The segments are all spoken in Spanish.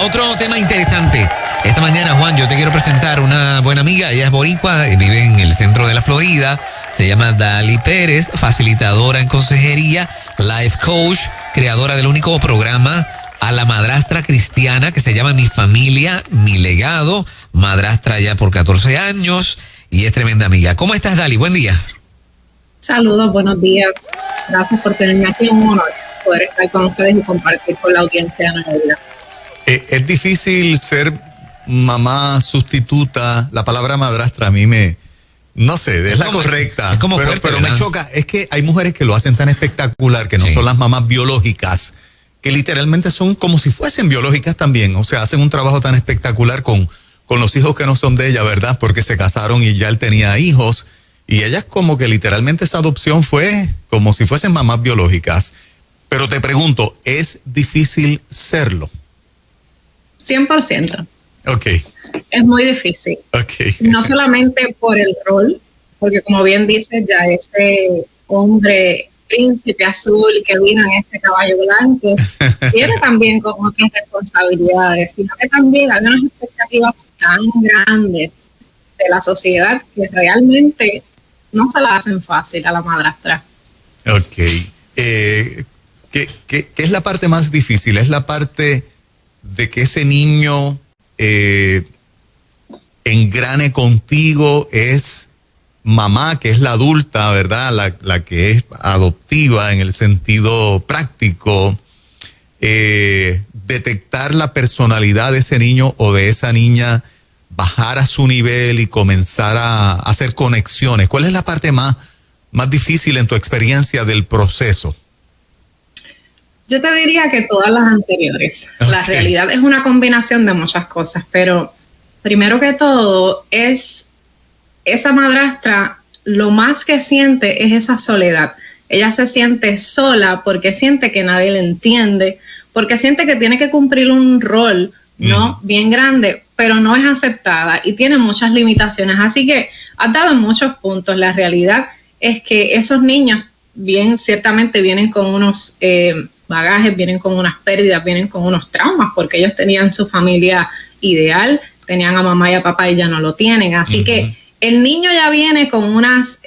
otro tema interesante. Esta mañana, Juan, yo te quiero presentar una buena amiga. Ella es boricua, vive en el centro de la Florida. Se llama Dali Pérez, facilitadora en consejería, life coach, creadora del único programa a la madrastra cristiana que se llama Mi Familia, Mi Legado. Madrastra ya por 14 años y es tremenda amiga. ¿Cómo estás, Dali? Buen día. Saludos, buenos días. Gracias por tenerme aquí. Un honor poder estar con ustedes y compartir con la audiencia de Navidad. Es difícil ser mamá sustituta. La palabra madrastra a mí no sé, es la correcta. Es como fuerte, pero me choca. Es que hay mujeres que lo hacen tan espectacular, que no son las mamás biológicas, que literalmente son como si fuesen biológicas también. O sea, hacen un trabajo tan espectacular con los hijos que no son de ella, ¿verdad? Porque se casaron y ya él tenía hijos. Y ellas como que literalmente esa adopción fue como si fuesen mamás biológicas. Pero te pregunto, ¿es difícil serlo? 100%. Ok. Es muy difícil. Okay. No solamente por el rol, porque como bien dices, ya ese hombre príncipe azul que vino en ese caballo blanco, tiene también con otras responsabilidades, sino que también hay unas expectativas tan grandes de la sociedad que realmente no se la hacen fácil a la madrastra. Ok. ¿Qué es la parte más difícil? ¿Es la parte de que ese niño engrane contigo? ¿Es mamá, que es la adulta, verdad? La que es adoptiva en el sentido práctico. Detectar la personalidad de ese niño o de esa niña, bajar a su nivel y comenzar a hacer conexiones. ¿Cuál es la parte más difícil en tu experiencia del proceso? Yo te diría que todas las anteriores. Okay. La realidad es una combinación de muchas cosas, pero primero que todo es esa madrastra, lo más que siente es esa soledad. Ella se siente sola porque siente que nadie le entiende, porque siente que tiene que cumplir un rol, ¿no? Bien grande, pero no es aceptada y tiene muchas limitaciones. Así que has dado en muchos puntos. La realidad es que esos niños ciertamente vienen con unos bagajes, vienen con unas pérdidas, vienen con unos traumas, porque ellos tenían su familia ideal, tenían a mamá y a papá y ya no lo tienen. Así que el niño ya viene con unas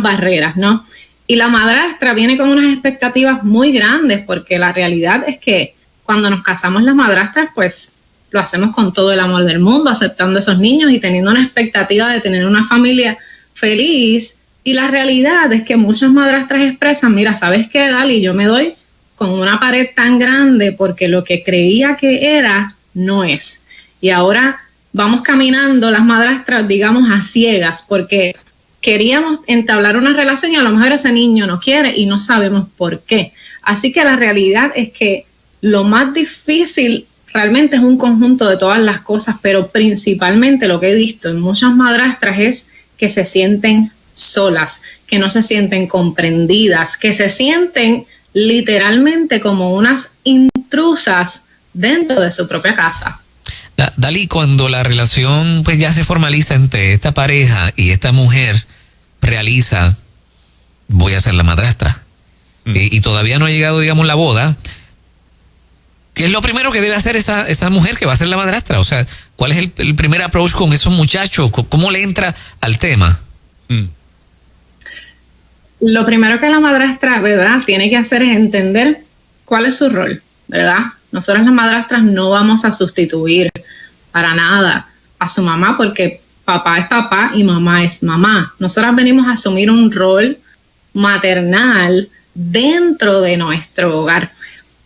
barreras, ¿no? Y la madrastra viene con unas expectativas muy grandes, porque la realidad es que cuando nos casamos las madrastras, pues lo hacemos con todo el amor del mundo, aceptando a esos niños y teniendo una expectativa de tener una familia feliz. Y la realidad es que muchas madrastras expresan, mira, ¿sabes qué, Dali? Yo me doy con una pared tan grande porque lo que creía que era, no es. Y ahora vamos caminando las madrastras, digamos, a ciegas, porque queríamos entablar una relación y a lo mejor ese niño no quiere y no sabemos por qué. Así que la realidad es que lo más difícil realmente es un conjunto de todas las cosas, pero principalmente lo que he visto en muchas madrastras es que se sienten solas, que no se sienten comprendidas, que se sienten literalmente como unas intrusas dentro de su propia casa. Dali, cuando la relación pues ya se formaliza entre esta pareja y esta mujer realiza, voy a ser la madrastra, y todavía no ha llegado, digamos, la boda, ¿qué es lo primero que debe hacer esa mujer que va a ser la madrastra? O sea, ¿cuál es el primer approach con esos muchachos? ¿Cómo le entra al tema? Lo primero que la madrastra, ¿verdad?, tiene que hacer es entender cuál es su rol, ¿verdad? Nosotros las madrastras no vamos a sustituir para nada a su mamá, porque papá es papá y mamá es mamá. Nosotras venimos a asumir un rol maternal dentro de nuestro hogar.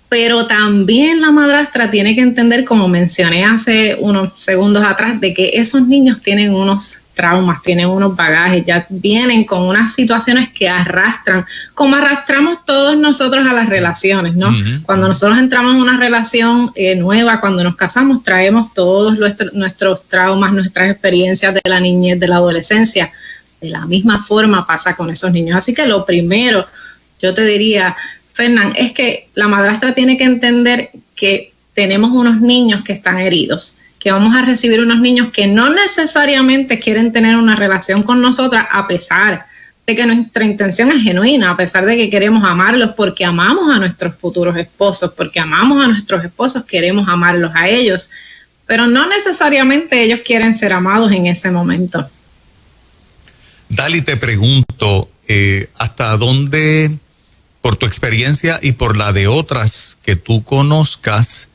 Pero también la madrastra tiene que entender, como mencioné hace unos segundos atrás, de que esos niños tienen unos traumas, tienen unos bagajes, ya vienen con unas situaciones que arrastran, como arrastramos todos nosotros a las relaciones, ¿no? Cuando nosotros entramos en una relación nueva, cuando nos casamos, traemos todos nuestros traumas, nuestras experiencias de la niñez, de la adolescencia. De la misma forma pasa con esos niños. Así que lo primero, yo te diría, Fernán, es que la madrastra tiene que entender que tenemos unos niños que están heridos, que vamos a recibir unos niños que no necesariamente quieren tener una relación con nosotras, a pesar de que nuestra intención es genuina, a pesar de que queremos amarlos porque amamos a nuestros futuros esposos, porque amamos a nuestros esposos, queremos amarlos a ellos, pero no necesariamente ellos quieren ser amados en ese momento. Dali, te pregunto, ¿hasta dónde, por tu experiencia y por la de otras que tú conozcas,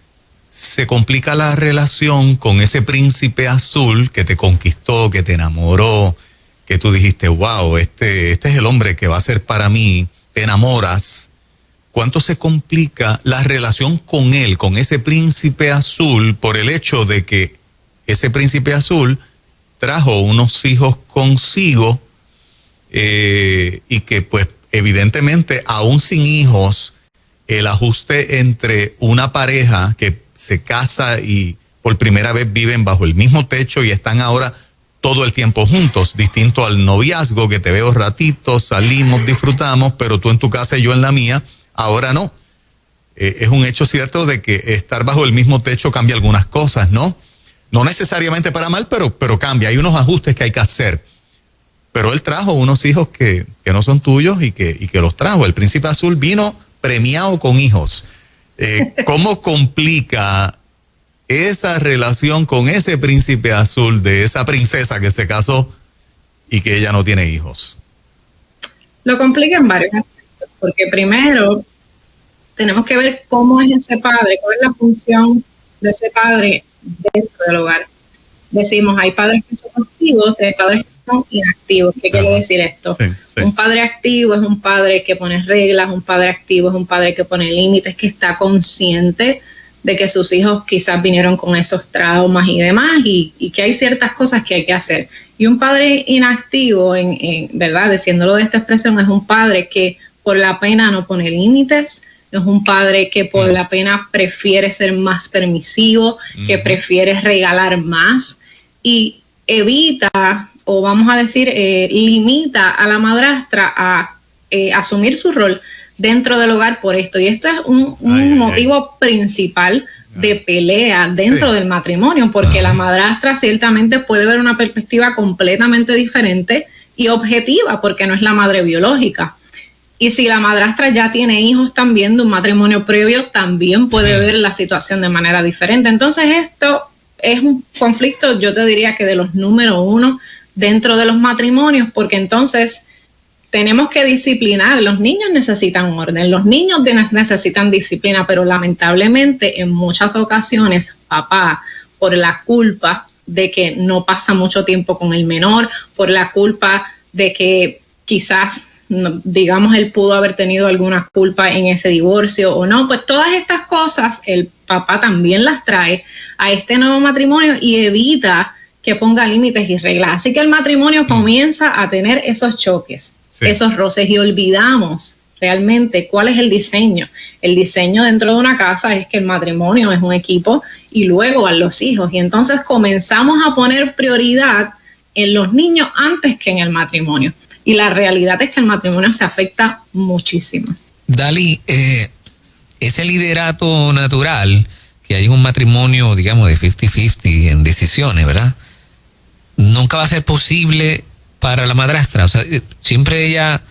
se complica la relación con ese príncipe azul que te conquistó, que te enamoró, que tú dijiste, wow, este es el hombre que va a ser para mí, te enamoras? ¿Cuánto se complica la relación con él, con ese príncipe azul, por el hecho de que ese príncipe azul trajo unos hijos consigo y que pues evidentemente aún sin hijos, el ajuste entre una pareja que se casa y por primera vez viven bajo el mismo techo y están ahora todo el tiempo juntos, distinto al noviazgo que te veo ratitos, salimos, disfrutamos, pero tú en tu casa y yo en la mía, ahora no. Es un hecho cierto de que estar bajo el mismo techo cambia algunas cosas, ¿no? No necesariamente para mal, pero cambia. Hay unos ajustes que hay que hacer. Pero él trajo unos hijos que no son tuyos y que los trajo. El príncipe azul vino premiado con hijos. ¿Cómo complica esa relación con ese príncipe azul de esa princesa que se casó y que ella no tiene hijos? Lo complica en varios aspectos, porque primero tenemos que ver cómo es ese padre, cuál es la función de ese padre dentro del hogar. Decimos, hay padres que son activos y hay padres que son inactivos. ¿Qué quiere decir esto? Sí. Un padre activo es un padre que pone reglas, un padre activo es un padre que pone límites, que está consciente de que sus hijos quizás vinieron con esos traumas y demás, y que hay ciertas cosas que hay que hacer. Y un padre inactivo, ¿verdad? Diciéndolo de esta expresión, es un padre que por la pena no pone límites, es un padre que por la pena prefiere ser más permisivo, que prefiere regalar más y evita, o vamos a decir, limita a la madrastra a asumir su rol dentro del hogar por esto. Y esto es un motivo principal de pelea dentro del matrimonio, porque la madrastra ciertamente puede ver una perspectiva completamente diferente y objetiva, porque no es la madre biológica. Y si la madrastra ya tiene hijos también de un matrimonio previo, también puede ver la situación de manera diferente. Entonces esto es un conflicto, yo te diría que de los número uno dentro de los matrimonios, porque entonces tenemos que disciplinar. Los niños necesitan orden, los niños necesitan disciplina, pero lamentablemente en muchas ocasiones papá, por la culpa de que no pasa mucho tiempo con el menor, por la culpa de que quizás, digamos, él pudo haber tenido alguna culpa en ese divorcio o no, pues todas estas cosas el papá también las trae a este nuevo matrimonio y evita que ponga límites y reglas. Así que el matrimonio comienza a tener esos choques, esos roces, y olvidamos realmente cuál es el diseño. El diseño dentro de una casa es que el matrimonio es un equipo y luego van los hijos. Y entonces comenzamos a poner prioridad en los niños antes que en el matrimonio. Y la realidad es que el matrimonio se afecta muchísimo. Dali, ese liderato natural que hay en un matrimonio, digamos, de 50-50 en decisiones, ¿verdad? Nunca va a ser posible para la madrastra. O sea, siempre ella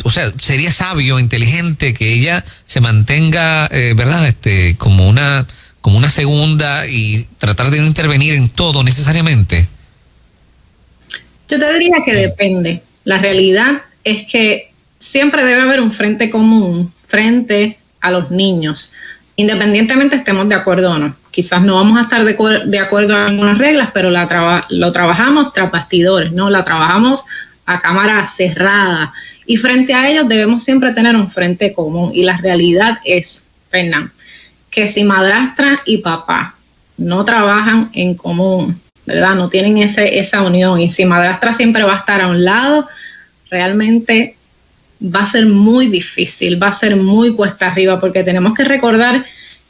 o sea, sería sabio, inteligente que ella se mantenga, ¿verdad? Como una segunda y tratar de no intervenir en todo necesariamente. Yo te diría que depende. La realidad es que siempre debe haber un frente común frente a los niños, independientemente estemos de acuerdo o no. Quizás no vamos a estar de acuerdo en algunas reglas, pero lo trabajamos tras bastidores, ¿no? La trabajamos a cámara cerrada. Y frente a ellos debemos siempre tener un frente común. Y la realidad es, Fernán, que si madrastra y papá no trabajan en común, ¿verdad? No tienen esa unión, y si madrastra siempre va a estar a un lado, realmente va a ser muy difícil, va a ser muy cuesta arriba, porque tenemos que recordar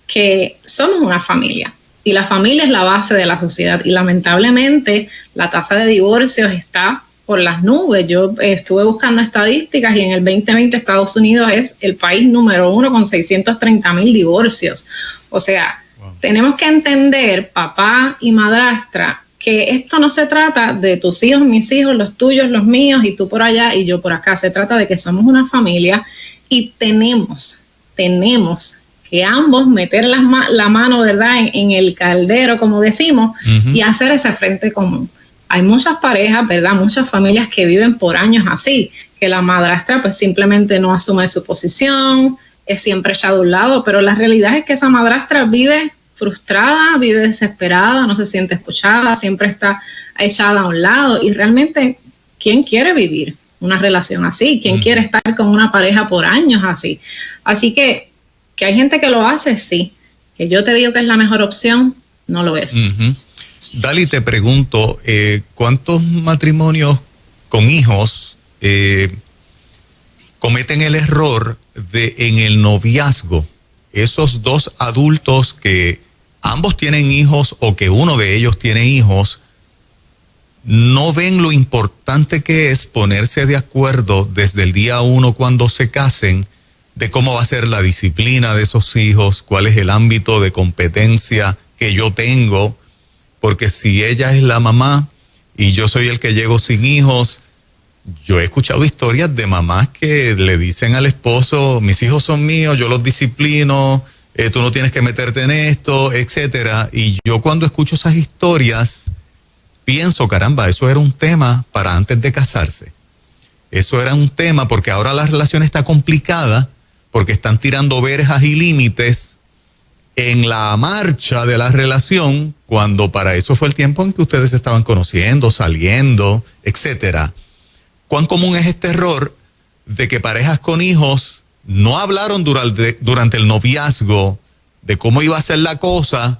que somos una familia y la familia es la base de la sociedad, y lamentablemente la tasa de divorcios está por las nubes. Yo estuve buscando estadísticas y en el 2020 Estados Unidos es el país número 1 con 630,000 divorcios. O sea, tenemos que entender, papá y madrastra, que esto no se trata de tus hijos, mis hijos, los tuyos, los míos, y tú por allá y yo por acá. Se trata de que somos una familia y tenemos que ambos meter la mano, ¿verdad?, en el caldero, como decimos, y hacer ese frente común. Hay muchas parejas, ¿verdad?, muchas familias que viven por años así, que la madrastra pues simplemente no asume su posición, es siempre echada a un lado, pero la realidad es que esa madrastra vive frustrada, vive desesperada, no se siente escuchada, siempre está echada a un lado, y realmente, ¿quién quiere vivir una relación así? ¿Quién quiere estar con una pareja por años así? Así que hay gente que lo hace, sí. Que yo te digo que es la mejor opción, no lo es. Dali, te pregunto, ¿cuántos matrimonios con hijos cometen el error de en el noviazgo, esos dos adultos que ambos tienen hijos o que uno de ellos tiene hijos, no ven lo importante que es ponerse de acuerdo desde el día uno cuando se casen de cómo va a ser la disciplina de esos hijos, cuál es el ámbito de competencia que yo tengo, porque si ella es la mamá y yo soy el que llego sin hijos, yo he escuchado historias de mamás que le dicen al esposo, mis hijos son míos, yo los disciplino, tú no tienes que meterte en esto, etcétera. Y yo cuando escucho esas historias, pienso, caramba, eso era un tema para antes de casarse. Eso era un tema porque ahora la relación está complicada, porque están tirando verjas y límites en la marcha de la relación, cuando para eso fue el tiempo en que ustedes estaban conociendo, saliendo, etcétera. ¿Cuán común es este error de que parejas con hijos no hablaron durante el noviazgo de cómo iba a ser la cosa,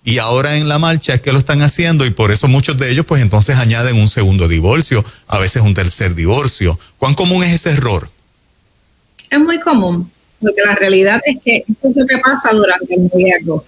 y ahora en la marcha es que lo están haciendo, y por eso muchos de ellos pues entonces añaden un segundo divorcio, a veces un tercer divorcio? ¿Cuán común es ese error? Es muy común, porque la realidad es que esto es lo que pasa durante el noviazgo.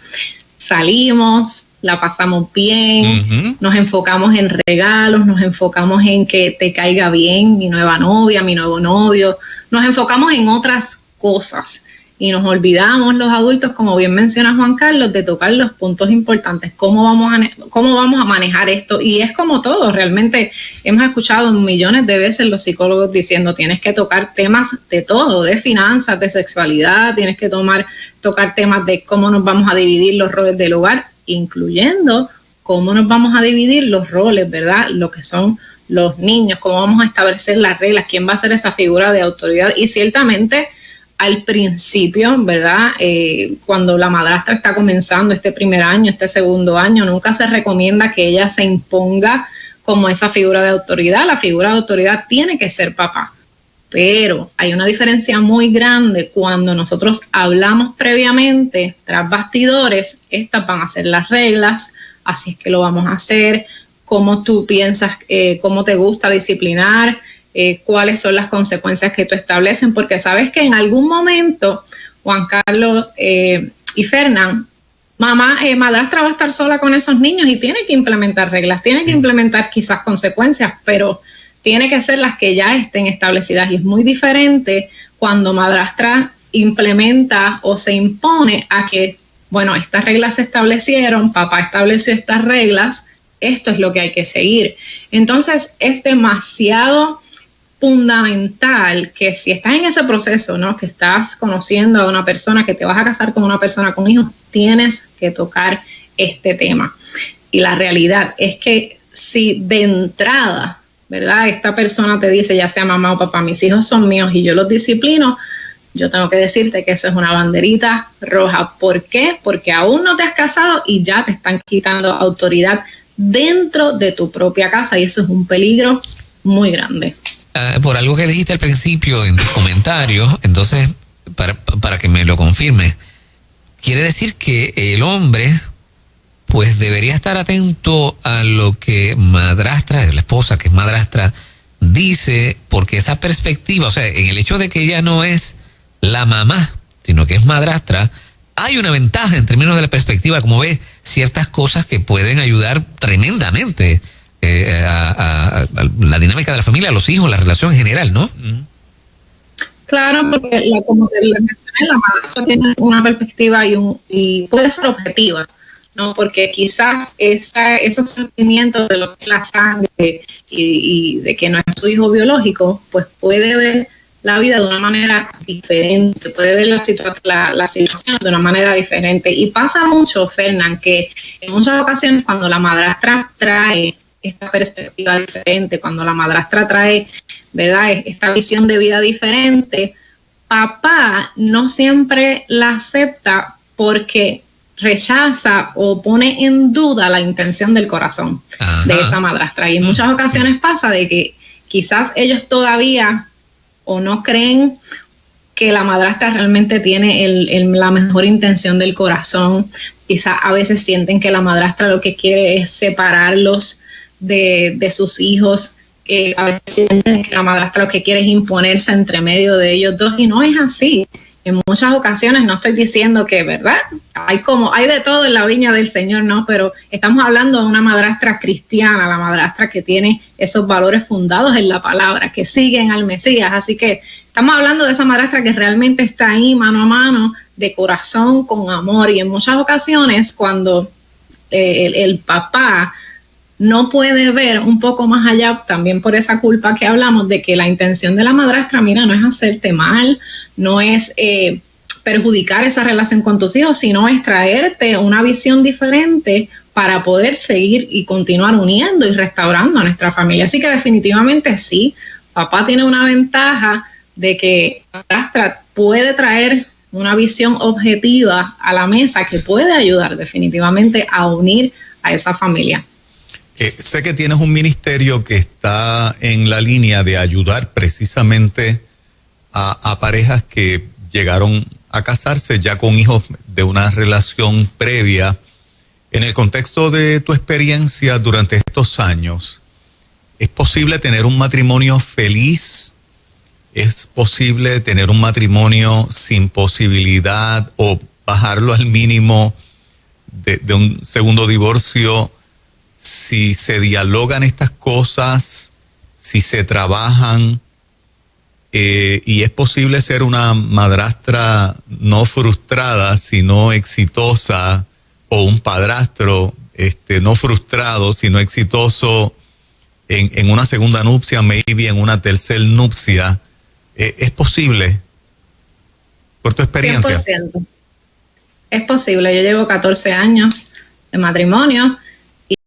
Salimos, la pasamos bien, nos enfocamos en regalos, nos enfocamos en que te caiga bien mi nueva novia, mi nuevo novio, nos enfocamos en otras cosas y nos olvidamos los adultos, como bien menciona Juan Carlos, de tocar los puntos importantes, cómo vamos a manejar esto. Y es como todo, realmente hemos escuchado millones de veces los psicólogos diciendo, tienes que tocar temas de todo, de finanzas, de sexualidad, tienes que tocar temas de cómo nos vamos a dividir los roles del hogar, incluyendo cómo nos vamos a dividir los roles, ¿verdad? Lo que son los niños, cómo vamos a establecer las reglas, quién va a ser esa figura de autoridad. Y ciertamente al principio, ¿verdad? Cuando la madrastra está comenzando este primer año, este segundo año, nunca se recomienda que ella se imponga como esa figura de autoridad. La figura de autoridad tiene que ser papá. Pero hay una diferencia muy grande cuando nosotros hablamos previamente, tras bastidores, estas van a ser las reglas, así es que lo vamos a hacer, cómo tú piensas, cómo te gusta disciplinar, cuáles son las consecuencias que tú establecen, porque sabes que en algún momento, Juan Carlos y Fernán, madrastra va a estar sola con esos niños y tiene que implementar reglas, tiene que implementar quizás consecuencias, pero tiene que ser las que ya estén establecidas, y es muy diferente cuando madrastra implementa o se impone a que, bueno, estas reglas se establecieron, papá estableció estas reglas, esto es lo que hay que seguir. Entonces es demasiado fundamental que si estás en ese proceso, ¿no?, que estás conociendo a una persona, que te vas a casar con una persona con hijos, tienes que tocar este tema. Y la realidad es que si de entrada, ¿verdad?, esta persona te dice, ya sea mamá o papá, mis hijos son míos y yo los disciplino, yo tengo que decirte que eso es una banderita roja. ¿Por qué? Porque aún no te has casado y ya te están quitando autoridad dentro de tu propia casa, y eso es un peligro muy grande. Por algo que dijiste al principio en tus comentarios, entonces, para que me lo confirme, quiere decir que el hombre pues debería estar atento a lo que madrastra, la esposa que es madrastra, dice, porque esa perspectiva, o sea, en el hecho de que ella no es la mamá, sino que es madrastra, hay una ventaja en términos de la perspectiva, como ve ciertas cosas que pueden ayudar tremendamente a la dinámica de la familia, a los hijos, la relación en general, ¿no? Claro, porque como te mencioné, la madrastra tiene una perspectiva y puede ser objetiva. ¿no? Porque quizás esos sentimientos de lo que es la sangre y de que no es su hijo biológico, pues puede ver la vida de una manera diferente, puede ver la situación de una manera diferente. Y pasa mucho, Fernán, que en muchas ocasiones cuando la madrastra trae esta perspectiva diferente, cuando la madrastra trae, ¿verdad?, esta visión de vida diferente, papá no siempre la acepta porque rechaza o pone en duda la intención del corazón de esa madrastra. Y en muchas ocasiones pasa de que quizás ellos todavía o no creen que la madrastra realmente tiene la mejor intención del corazón. Quizás a veces sienten que la madrastra lo que quiere es separarlos de sus hijos. A veces sienten que la madrastra lo que quiere es imponerse entre medio de ellos dos, y no es así. En muchas ocasiones, no estoy diciendo que, ¿verdad?, hay de todo en la viña del Señor, ¿no? Pero estamos hablando de una madrastra cristiana, la madrastra que tiene esos valores fundados en la palabra, que siguen al Mesías. Así que estamos hablando de esa madrastra que realmente está ahí mano a mano, de corazón, con amor. Y en muchas ocasiones, cuando el papá no puede ver un poco más allá, también por esa culpa que hablamos, de que la intención de la madrastra, mira, no es hacerte mal, no es perjudicar esa relación con tus hijos, sino es traerte una visión diferente para poder seguir y continuar uniendo y restaurando a nuestra familia. Así que definitivamente sí, papá tiene una ventaja de que la madrastra puede traer una visión objetiva a la mesa que puede ayudar definitivamente a unir a esa familia. Sé que tienes un ministerio que está en la línea de ayudar precisamente a parejas que llegaron a casarse ya con hijos de una relación previa. En el contexto de tu experiencia durante estos años, ¿es posible tener un matrimonio feliz? ¿Es posible tener un matrimonio sin posibilidad o bajarlo al mínimo de un segundo divorcio? Si se dialogan estas cosas, si se trabajan, y es posible ser una madrastra no frustrada, sino exitosa, o un padrastro no frustrado, sino exitoso en una segunda nupcia, maybe en una tercera nupcia. ¿Es posible? ¿Por tu experiencia? 100%. Es posible. Yo llevo 14 años de matrimonio.